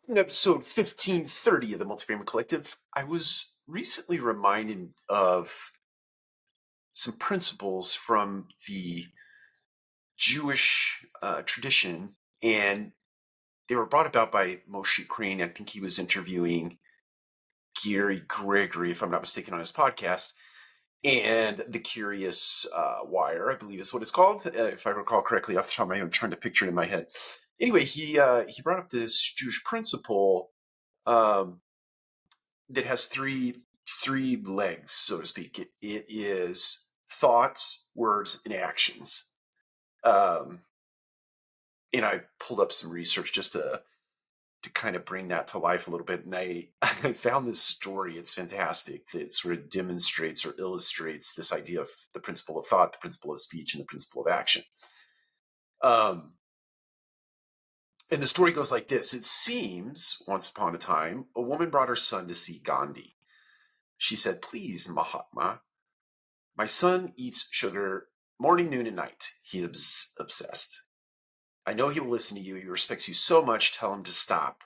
In episode 1530 of the Multifamily Collective, I was recently reminded of some principles from the Jewish tradition, and they were brought about by Moshe Crane. I think he was interviewing Gary Gregory, if I'm not mistaken, on his podcast. And the Curious Wire, I believe is what it's called, if I recall correctly off the top of my head. I'm trying to picture it in my head. Anyway, he brought up this Jewish principle um, that has three legs, so to speak. It is thoughts, words, and actions. Um, and I pulled up some research just to kind of bring that to life a little bit. And I found this story. It's fantastic. That sort of demonstrates or illustrates this idea of the principle of thought, the principle of speech, and the principle of action. And the story goes like this. It seems, once upon a time, a woman brought her son to see Gandhi. She said, "Please, Mahatma, my son eats sugar morning, noon, and night. He's obsessed. I know he will listen to you. He respects you so much. Tell him to stop."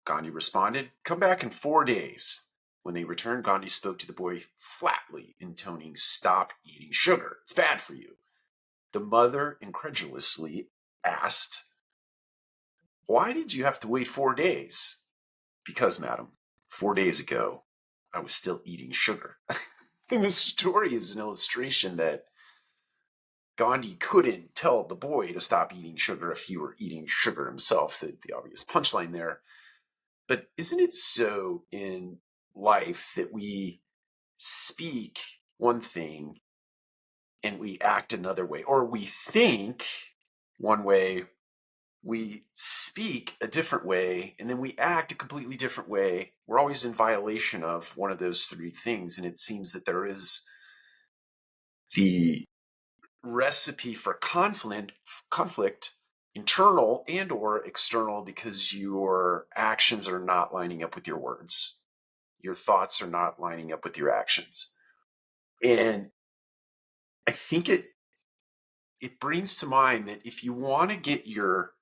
Gandhi responded, "Come back in 4 days." When they returned, Gandhi spoke to the boy flatly, intoning, "Stop eating sugar. It's bad for you." The mother incredulously asked, "Why did you have to wait 4 days?" "Because, madam, 4 days ago, I was still eating sugar." And this story is an illustration that Gandhi couldn't tell the boy to stop eating sugar if he were eating sugar himself, the obvious punchline there. But isn't it so in life that we speak one thing and we act another way, or we think one way, we speak a different way, and then we act a completely different way? We're always in violation of one of those three things, and it seems that there is the recipe for conflict, internal and or external, because your actions are not lining up with your words. Your thoughts are not lining up with your actions. And I think it brings to mind that if you want to get your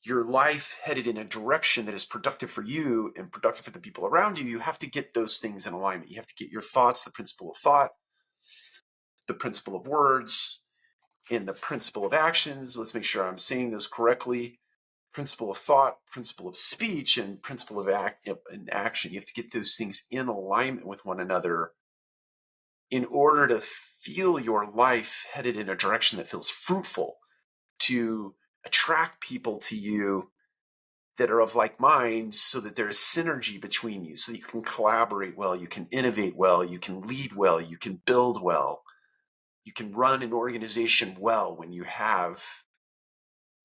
life headed in a direction that is productive for you and productive for the people around you, you have to get those things in alignment. You have to get your thoughts, the principle of thought, the principle of words, and the principle of actions. Let's make sure I'm saying those correctly. Principle of thought, principle of speech, and principle of action. You have to get those things in alignment with one another in order to feel your life headed in a direction that feels fruitful, to attract people to you that are of like minds, so that there's synergy between you, so that you can collaborate well, you can innovate well, you can lead well, you can build well, you can run an organization well when you have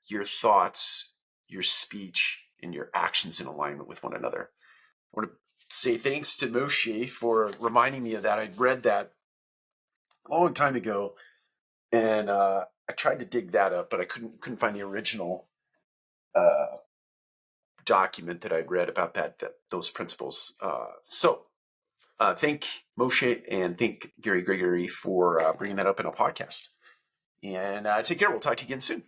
your thoughts, your speech, and your actions in alignment with one another. I want to say thanks to Moshe for reminding me of that. I'd read that a long time ago, and I tried to dig that up, but I couldn't find the original document that I'd read about those principles. So thank Moshe and thank Gary Gregory for bringing that up in a podcast. And take care. We'll talk to you again soon.